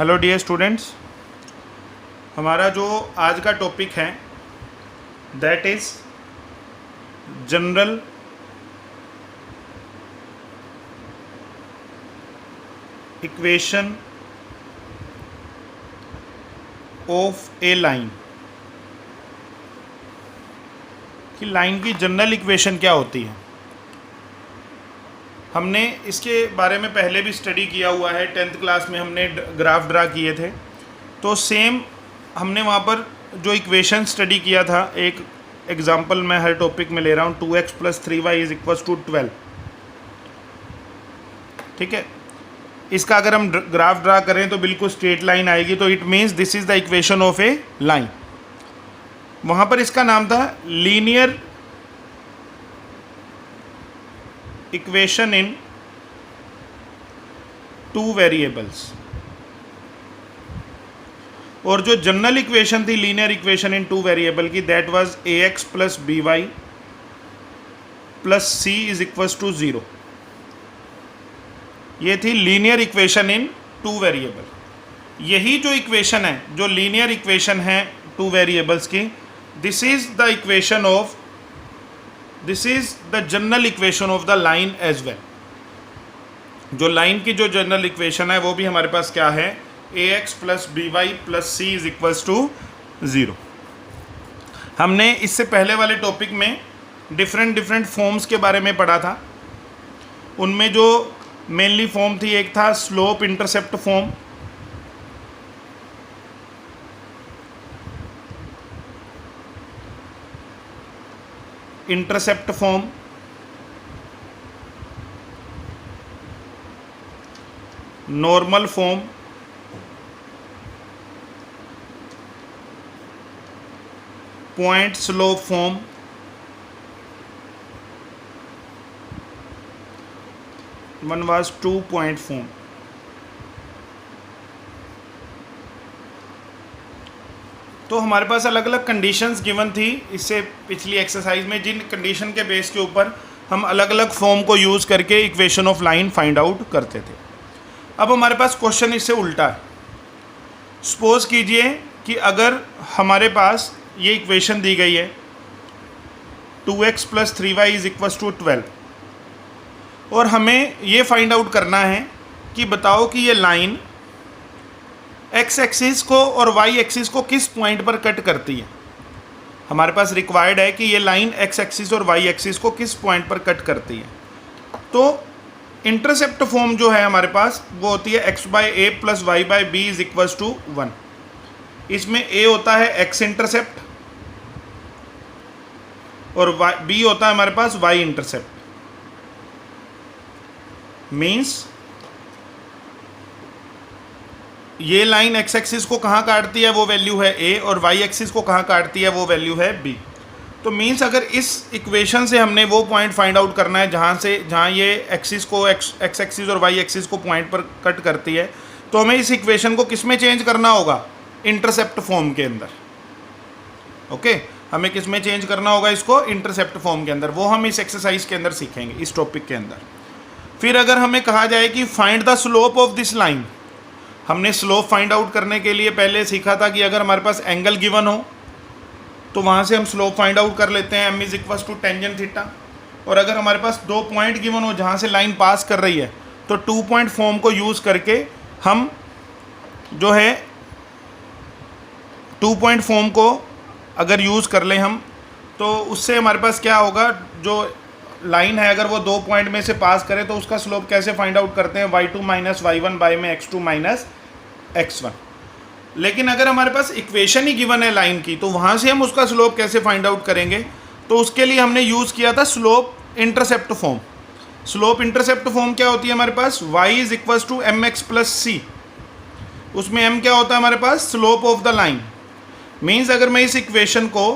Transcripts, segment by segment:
Hello dear students, हमारा जो आज का टॉपिक है that is general equation of A line कि लाइन की जनरल इक्वेशन क्या होती है। हमने इसके बारे में पहले भी स्टडी किया हुआ है। 10th क्लास में हमने ग्राफ ड्रा किए थे, तो सेम हमने वहाँ पर जो इक्वेशन स्टडी किया था, एक एग्जांपल मैं हर टॉपिक में ले रहा हूँ, 2x + 3y = 12। ठीक है, इसका अगर हम ग्राफ ड्रा करें तो बिल्कुल स्ट्रेट लाइन आएगी, तो it means this is the equation of A line. वहाँ पर इसका नाम था लीनियर इक्वेशन इन 2 वेरिएबल्स, और जो जनरल इक्वेशन थी लीनियर इक्वेशन इन 2 वेरिएबल की, that was ax + by + c = 0। ये थी लीनियर इक्वेशन इन 2 वेरिएबल। यही जो इक्वेशन है, जो लीनियर इक्वेशन है 2 वेरिएबल्स की, this is the equation of this is the general equation of the line as well. जो लाइन की जो जनरल इक्वेशन है वो भी हमारे पास क्या है, ax + by + c = 0। हमने इससे पहले वाले टॉपिक में डिफरेंट फॉर्म्स के बारे में पढ़ा था। उनमें जो मेनली फॉर्म थी, एक था slope intercept form, intercept form, normal form, point slope form, one was 2 point form. तो हमारे पास अलग अलग कंडीशंस गिवन थी इससे पिछली एक्सरसाइज में, जिन कंडीशन के बेस के ऊपर हम अलग अलग फॉर्म को यूज़ करके equation of line find out करते थे। अब हमारे पास क्वेश्चन इससे उल्टा है। सपोज कीजिए कि अगर हमारे पास ये इक्वेशन दी गई है 2x + 3y = 12, और हमें ये फाइंड आउट करना है कि बताओ कि ये लाइन x एक्सिस को और y एक्सिस को किस पॉइंट पर कट करती है। हमारे पास रिक्वायर्ड है कि ये लाइन x एक्सिस और y एक्सिस को किस पॉइंट पर कट करती है। तो इंटरसेप्ट फॉर्म जो है हमारे पास वो होती है x/a + y/b = 1। इसमें a होता है x इंटरसेप्ट और b होता है हमारे पास y इंटरसेप्ट। मीन्स ये लाइन x एक्सिस को कहाँ काटती है वो वैल्यू है a, और y एक्सिस को कहाँ काटती है वो वैल्यू है b। तो मीन्स अगर इस इक्वेशन से हमने वो पॉइंट फाइंड आउट करना है जहाँ ये एक्सिस को x एक्सिस और y एक्सिस को पॉइंट पर कट करती है, तो हमें इस इक्वेशन को किस में चेंज करना होगा, इंटरसेप्ट फॉर्म के अंदर। ओके, हमें किस में चेंज करना होगा इसको, इंटरसेप्ट फॉर्म के अंदर। वो हम इस एक्सरसाइज के अंदर सीखेंगे, इस टॉपिक के अंदर। फिर अगर हमें कहा जाए कि find the slope of this line, हमने स्लोप फाइंड आउट करने के लिए पहले सीखा था कि अगर हमारे पास एंगल गिवन हो तो वहाँ से हम स्लोप फाइंड आउट कर लेते हैं, m = टेंजेंट थीटा। और अगर हमारे पास 2 पॉइंट गिवन हो जहाँ से लाइन पास कर रही है, तो 2 पॉइंट फॉर्म को यूज़ करके हम जो है 2 पॉइंट फॉर्म को अगर यूज़ कर लें हम, तो उससे हमारे पास क्या होगा, जो लाइन है अगर वो 2 पॉइंट में से पास करे तो उसका स्लोप कैसे फाइंड आउट करते हैं, y2 - y1 बाय में x2 - x1। लेकिन अगर हमारे पास इक्वेशन ही गिवन है लाइन की, तो वहाँ से हम उसका स्लोप कैसे फाइंड आउट करेंगे, तो उसके लिए हमने यूज़ किया था slope intercept form. Slope intercept form क्या होती है हमारे पास, y = mx + c। उसमें m क्या होता है हमारे पास, slope of the line. Means अगर मैं इस इक्वेशन को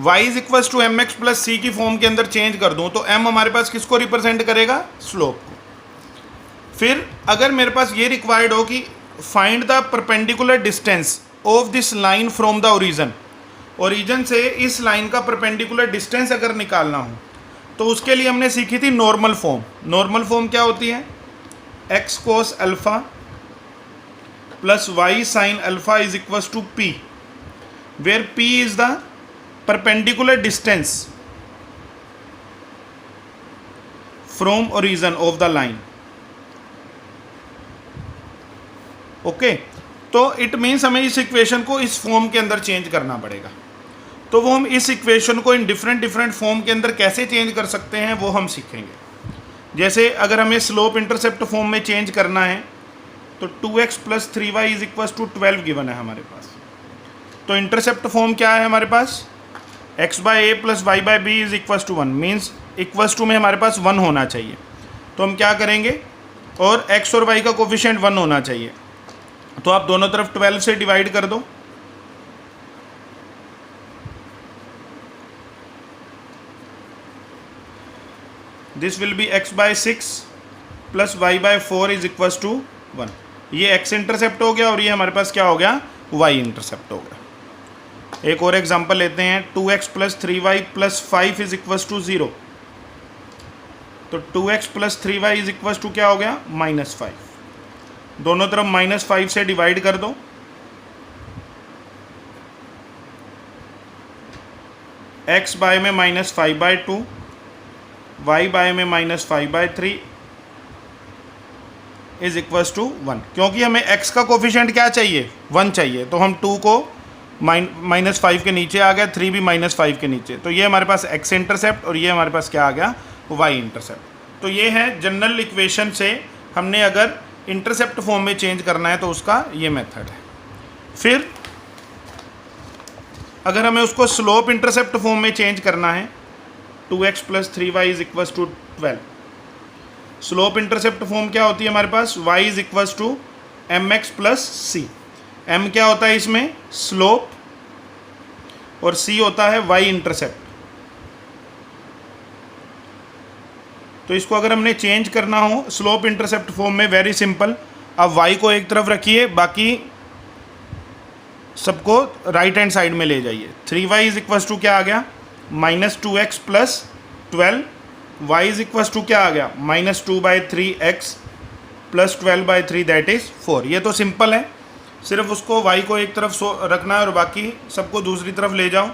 y = mx + c की फॉर्म के अंदर चेंज कर दूं, तो m हमारे पास किसको रिप्रेजेंट करेगा, स्लोप को। फिर अगर मेरे पास ये रिक्वायर्ड हो कि find the perpendicular distance of this line from the origin से इस लाइन का परपेंडिकुलर डिस्टेंस अगर निकालना हो, तो उसके लिए हमने सीखी थी नॉर्मल फॉर्म। नॉर्मल फॉर्म क्या होती है, x cos alpha plus y sin alpha is equals to p, where p is the perpendicular distance from origin of the line. Okay तो इट मीन्स हमें इस इक्वेशन को इस फॉर्म के अंदर चेंज करना पड़ेगा। तो वो हम इस इक्वेशन को इन डिफरेंट फॉर्म के अंदर कैसे चेंज कर सकते हैं वो हम सीखेंगे। जैसे अगर हमें स्लोप इंटरसेप्ट फॉर्म में चेंज करना है तो 2x plus 3y is equal to 12 given है हमारे पास। तो इंटरसेप्ट फॉर्म क्या है हमारे पास, x by a plus y by b is equal to 1, means equals to में हमारे पास 1 होना चाहिए। तो हम क्या करेंगे, और x और y का कोफिशिएंट 1 होना चाहिए। तो आप दोनों तरफ 12 से डिवाइड कर दो। This will be x by 6 plus y by 4 is equal to 1। ये x इंटरसेप्ट हो गया और ये हमारे पास क्या हो गया, y इंटरसेप्ट हो गया। एक और एग्जांपल लेते हैं, 2x plus 3y plus 5 is equal to 0। तो 2x plus 3y is equal to क्या हो गया, -5। दोनों तरफ -5 से डिवाइड कर दो। x बाय में -5/2, y बाय में -5/3 इज इक्वल्स टू 1। क्योंकि हमें x का कोफिशिएंट क्या चाहिए, 1 चाहिए, तो हम 2 को -5 के नीचे आ गया, 3 भी -5 के नीचे। तो ये हमारे पास x इंटरसेप्ट और ये हमारे पास क्या आ गया, y इंटरसेप्ट। तो ये है जनरल इक्वेशन से हमने अगर इंटरसेप्ट फॉर्म में चेंज करना है तो उसका ये मेथड है। फिर अगर हमें उसको स्लोप इंटरसेप्ट फॉर्म में चेंज करना है, 2x plus 3y is equal to 12। Slope intercept form क्या होती है हमारे पास, y is equal to mx plus c। m क्या होता है इसमें, स्लोप, और c होता है y इंटरसेप्ट। तो इसको अगर हमने चेंज करना हो स्लोप इंटरसेप्ट फॉर्म में, वेरी सिंपल, अब y को एक तरफ रखिए, बाकी सबको राइट हैंड साइड में ले जाइए। 3y इज इक्वल टू क्या आ गया, -2x plus 12, y is equal to क्या आ गया, -2/3x प्लस 12/3 दैट इज 4। ये तो सिंपल है, सिर्फ उसको y को एक तरफ रखना है और बाकी सबको दूसरी तरफ ले जाओ।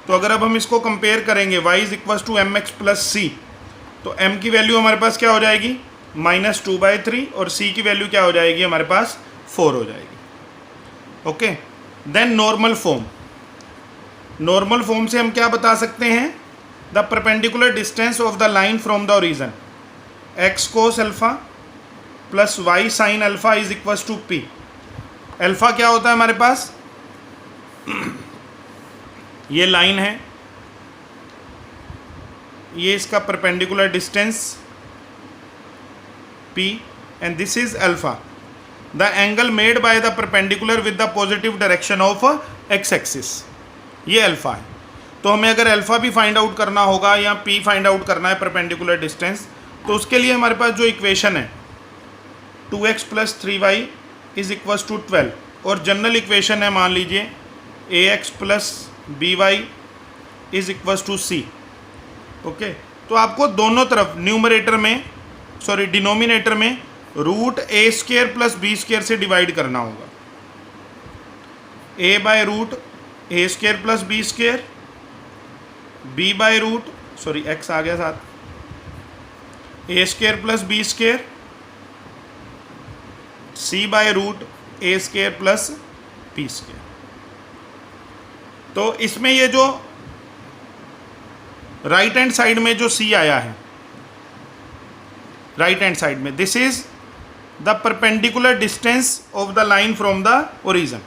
तो अगर अब हम इसको कंपेयर करेंगे, y is equal to mx plus c, तो m की वैल्यू हमारे पास क्या हो जाएगी, -2/3, और c की वैल्यू क्या हो जाएगी हमारे पास, 4 हो जाएगी। Okay, then normal form. Normal form से हम क्या बता सकते हैं, the perpendicular distance of the line from the origin, x cos alpha plus y sine alpha is equal to p। Alpha क्या होता है हमारे पास, ये लाइन है, ये इसका perpendicular distance p, and this is alpha, the angle made by the perpendicular with the positive direction of x axis. ये alpha है। तो हमें अगर अल्फा भी फाइंड आउट करना होगा या p फाइंड आउट करना है परपेंडिकुलर डिस्टेंस, तो उसके लिए हमारे पास जो इक्वेशन है 2x plus 3y is equal to 12, और जनरल इक्वेशन है मान लीजिए ax plus by is equal to c। Okay, तो आपको दोनों तरफ न्यूमरेटर में, सॉरी डिनोमिनेटर में √a² प्लस b² से डिवाइड करना होगा। a by √a² plus b², b by x आ गया साथ, a² plus b², c bye √a² plus b²। तो इसमें ये जो राइट हैंड साइड में जो c आया है, राइट हैंड साइड में, this is the perpendicular distance of the line from the origin.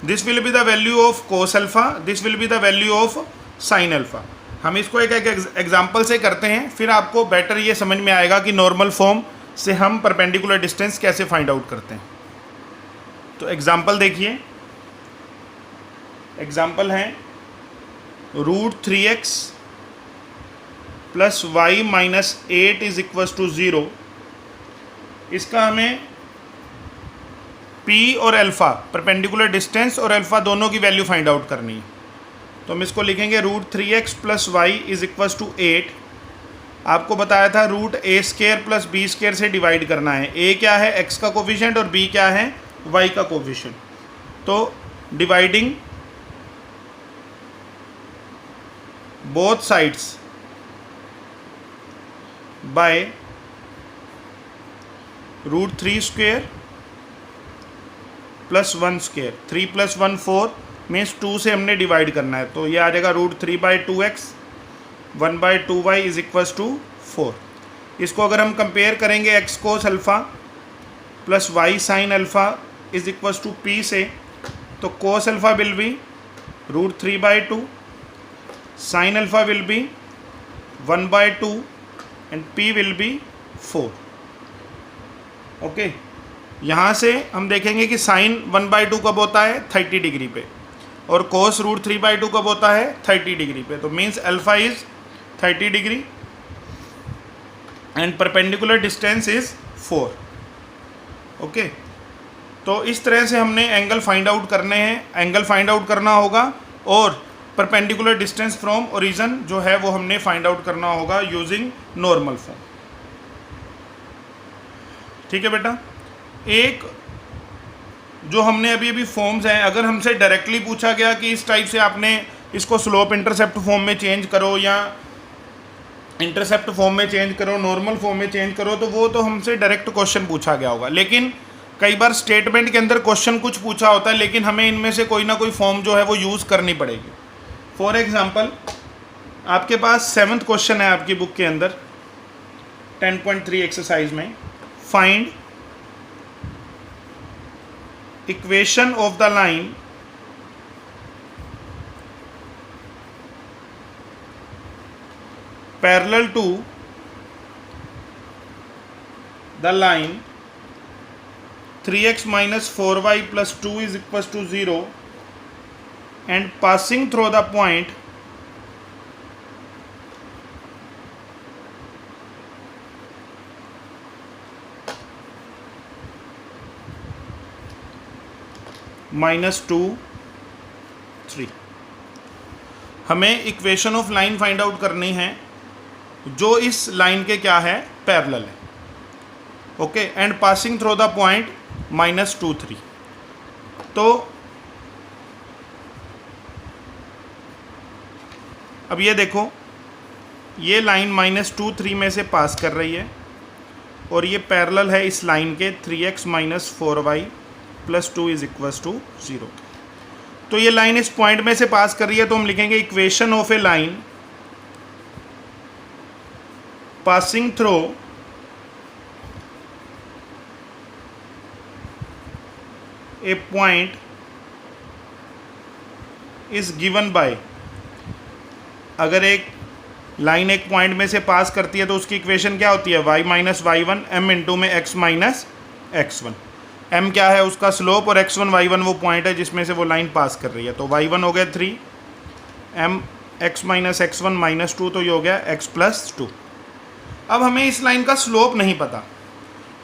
This will be the value of cos alpha, this will be the value of sine alpha. हम इसको एक example से करते हैं, फिर आपको better ये समझ में आएगा कि नॉर्मल फॉर्म से हम परपेंडिकुलर डिस्टेंस कैसे फाइंड आउट करते हैं। तो एग्जाम्पल देखिए, एग्जाम्पल है √3x plus y minus 8 is equal to 0। इसका हमें p और अल्फ़ा, परपेंडिकुलर डिस्टेंस और अल्फ़ा दोनों की वैल्यू फाइंड आउट करनी है। तो हम इसको लिखेंगे √3x plus y is equal to 8। आपको बताया था √a² प्लस b² से डिवाइड करना है। a क्या है, x का कोफिशिएंट, और b क्या है, y का कोफिशिएंट। तो dividing both sides by √3 square plus 1 square. 3 + 1 4 means 2 से हमने डिवाइड करना है, तो ये आ जाएगा √3/2x 1/2y is equals to 4। इसको अगर हम कंपेयर करेंगे x cos alpha plus y sine alpha is equals to p से, तो cos alpha will be √3/2, sine alpha will be 1/2 and p will be 4। Okay, यहाँ से हम देखेंगे कि साइन 1/2 कब होता है 30 डिग्री पे, और कोस √3/2 कब होता है 30 डिग्री पे। तो means alpha is 30 degree and perpendicular distance is 4। Okay, तो इस तरह से हमने एंगल फाइंड आउट करने हैं, एंगल फाइंड आउट करना होगा, और परपेंडिकुलर डिस्टेंस फ्रॉम ओरिजिन जो है वो हमने फाइंड आउट करना होगा यूजिंग नॉर्मल फॉर्म। ठीक है बेटा। एक जो हमने अभी फॉर्म्स हैं, अगर हमसे डायरेक्टली पूछा गया कि इस टाइप से आपने इसको स्लोप इंटरसेप्ट फॉर्म में चेंज करो या इंटरसेप्ट फॉर्म में चेंज करो, नॉर्मल फॉर्म में चेंज करो, तो वो तो हमसे डायरेक्ट क्वेश्चन पूछा गया होगा। लेकिन कई बार स्टेटमेंट के अंदर क्वेश्चन कुछ पूछा होता है, लेकिन हमें इनमें से कोई ना कोई फॉर्म जो है वो यूज़ करनी पड़ेगी। फॉर एग्जाम्पल, आपके पास 7th क्वेश्चन है आपकी बुक के अंदर 10.3 एक्सरसाइज में, find equation of the line parallel to the line 3x minus 4y plus 2 is equals to 0 and passing through the point -2 3। हमें equation of line find out करनी है जो इस लाइन के क्या है पैरेलल है। Okay, and passing through the point -2 3। तो अब ये देखो, ये लाइन -2 3 में से पास कर रही है और ये पैरेलल है इस लाइन के 3x - 4y + 2 is equals to 0। तो ये लाइन इस पॉइंट में से पास कर रही है, तो हम लिखेंगे equation of A line passing through a point is given by. अगर एक लाइन एक पॉइंट में से पास करती है तो उसकी इक्वेशन क्या होती है y - y1 m इंटू में x - x1। m क्या है उसका स्लोप, और x1 y1 वो पॉइंट है जिसमें से वो लाइन पास कर रही है। तो y1 हो गया 3, m x - x1 -2, तो ये हो गया x + 2। अब हमें इस लाइन का स्लोप नहीं पता,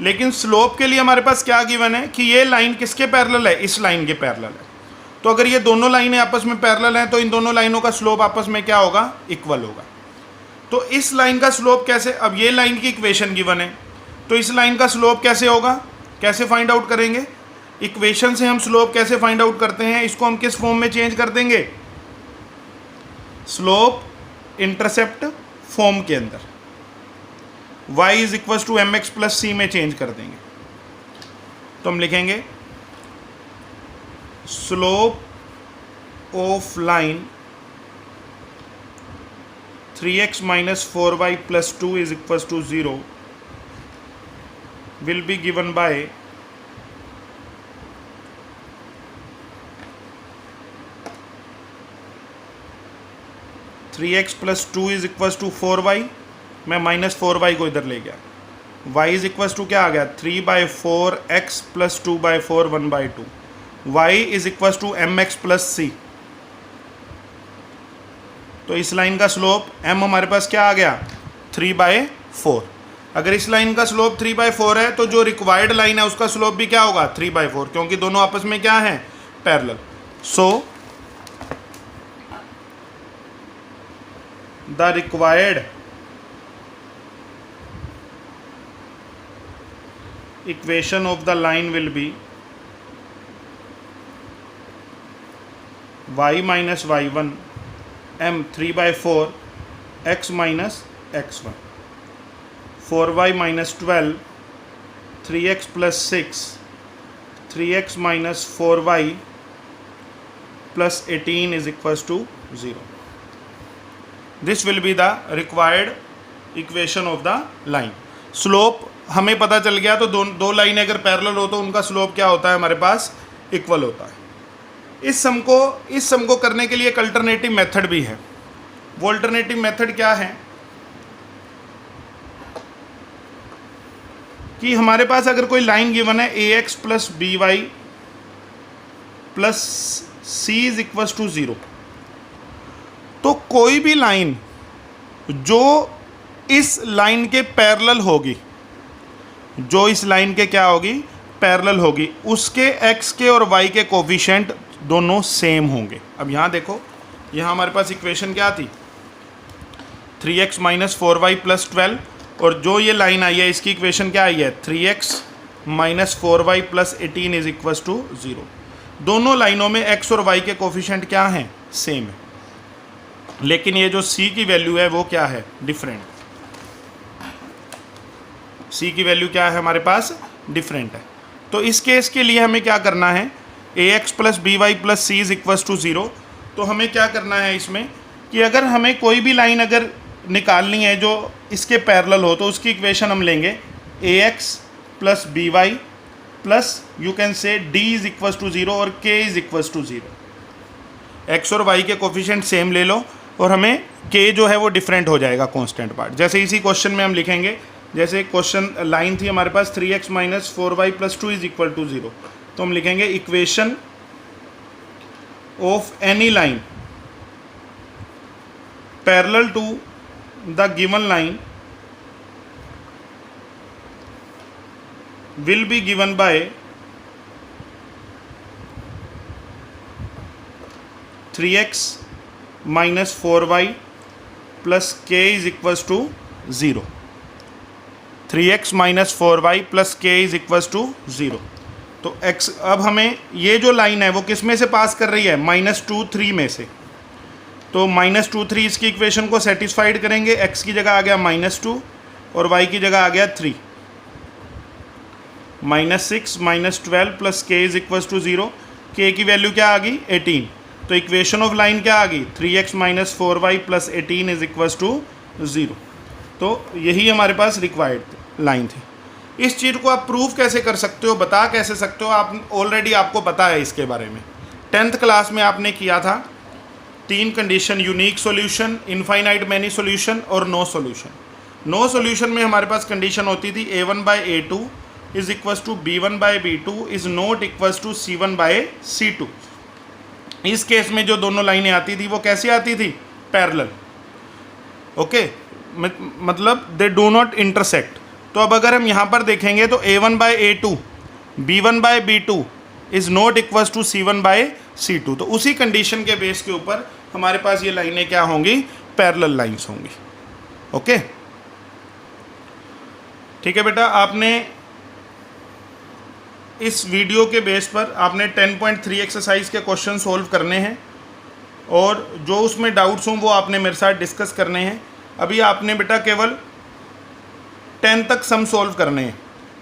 लेकिन स्लोप के लिए हमारे पास क्या गिवन है कि ये लाइन किसके पैरेलल है, इस लाइन के पैरेलल है। तो अगर ये दोनों लाइनें आपस में पैरेलल हैं तो इन दोनों लाइनों का स्लोप आपस में क्या होगा, इक्वल होगा। तो इस लाइन का स्लोप कैसे, अब ये लाइन की इक्वेशन गिवन है, तो इस लाइन का स्लोप कैसे होगा, कैसे फाइंड आउट करेंगे। इक्वेशन से हम स्लोप कैसे फाइंड आउट करते हैं, इसको हम किस फॉर्म में चेंज कर देंगे, स्लोप इंटरसेप्ट फॉर्म के अंदर y is equals to mx + c में चेंज कर देंगे। तो हम लिखेंगे slope of line 3x - 4y + 2 is equals to 0 will be given by (3x + 2 is equals to 4y). मैं -4y को इधर ले गया, y इज इक्वल्स टू क्या आ गया 3/4x + 2/4 1/2, y is equals to mx + c। तो इस लाइन का स्लोप m हमारे पास क्या आ गया 3/4। अगर इस लाइन का स्लोप 3/4 है तो जो रिक्वायर्ड लाइन है उसका स्लोप भी क्या होगा 3/4, क्योंकि दोनों आपस में क्या है parallel. So the required equation of the line will be y minus y1 m 3/4 x minus x1, 4y minus 12 3x plus 6 3x minus 4y plus 18 is equals to 0. This will be the required equation of the line. Slope हमें पता चल गया, तो दो line अगर parallel हो तो उनका स्लोप क्या होता है हमारे पास, इक्वल होता है. इस सम को करने के लिए एक अल्टरनेटिव मेथड भी है. वो अल्टरनेटिव मेथड क्या है कि हमारे पास अगर कोई लाइन गिवन है ax plus b y plus c is equals to 0, तो कोई भी लाइन जो इस लाइन के पैरेलल होगी, जो इस लाइन के क्या होगी, पैरेलल होगी, उसके x के और y के कोफिशिएंट दोनों सेम होंगे. अब यहाँ देखो, यहाँ हमारे पास इक्वेशन क्या थी, 3x माइनस 4y प्लस 12, और जो ये लाइन आई है इसकी इक्वेशन क्या आई है, 3x minus 4y plus 18 is equals to 0. दोनों लाइनों में x और y के कोफिशिएंट क्या हैं, सेम है, लेकिन ये जो c की वैल्यू है वो क्या है, डिफरेंट. c की वैल्यू क्या है हमारे पास, डिफरेंट है. तो इस केस के लिए हमें क्या करना है, ax plus b y plus c is equals to 0. तो हमें क्या करना है इसमें कि अगर हमें कोई भी लाइन अगर निकालनी है जो इसके पैरेलल हो, तो उसकी इक्वेशन हम लेंगे ax plus b y plus you can say d is equals to 0 और k is equals to 0. x और y के कोफिशिएंट सेम ले लो और हमें k जो है वो डिफरेंट हो जाएगा, कांस्टेंट पार्ट. जैसे इसी क्वेश्चन में हम लिखेंगे, जैसे क्वेश्चन लाइन थी हमारे पास 3x minus 4y plus 2 is equal to 0, तो हम लिखेंगे equation of any line parallel to the given line will be given by three x minus 4y plus k is equals to 0. 3x minus 4y plus k is equals to 0. तो x, अब हमें ये जो line है वो किस में से पास कर रही है, -2 3 में से. तो -2 3 इसकी इक्वेशन को सेटिस्फाइड करेंगे, x की जगह आ गया -2 और y की जगह आ गया 3. -6 minus 12 plus k is equals to 0. k की वैल्यू क्या आ गई, 18. तो इक्वेशन ऑफ लाइन क्या आ गई, 3x minus 4y plus 18 is equals to 0. तो यही हमारे पास रिक्वायर्ड लाइन थी. इस चीज़ को आप प्रूव कैसे कर सकते हो, बता कैसे सकते हो, आप ऑलरेडी आपको पता है इसके बारे में. 10th क्लास में आपने किया था 3 condition, unique solution, infinite many solution और नो सॉल्यूशन. नो सॉल्यूशन में हमारे पास कंडीशन होती थी a1/a2 is equals to b1/b2 is not equals to c1/c2. इस केस में जो दोनों लाइनें आती थी वो कैसी आती थी, पैरेलल. ओके, मतलब दे डू नॉट इंटरसेक्ट. तो अब अगर हम यहाँ पर देखेंगे तो a1/a2 b1/b2 is not equals to c1/c2. तो उसी कंडीशन के बेस के ऊपर हमारे पास ये लाइनें क्या होंगी, पैरेलल लाइंस होंगी. ओके, ठीक है बेटा, आपने इस वीडियो के बेस पर आपने 10.3 एक्सरसाइज के क्वेश्चन सोल्व करने हैं और जो उसमें डाउट्स हों वो आपने मेरे साथ डिस्कस करने हैं. अभी आपने बेटा केवल 10 तक सम सोल्व करने हैं,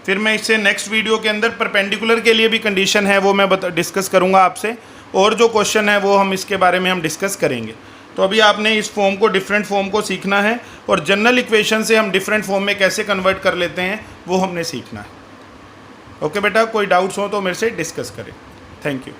फिर मैं इससे नेक्स्ट वीडियो के अंदर परपेंडिकुलर के लिए भी कंडीशन है वो मैं डिस्कस करूंगा आपसे, और जो क्वेश्चन है वो हम इसके बारे में हम डिस्कस करेंगे. तो अभी आपने इस फॉर्म को, डिफरेंट फॉर्म को सीखना है और जनरल इक्वेशन से हम डिफरेंट फॉर्म में कैसे कन्वर्ट कर लेते हैं वो हमने सीखना है. ओके बेटा, कोई डाउट्स हो तो मेरे से डिस्कस करें. Thank you.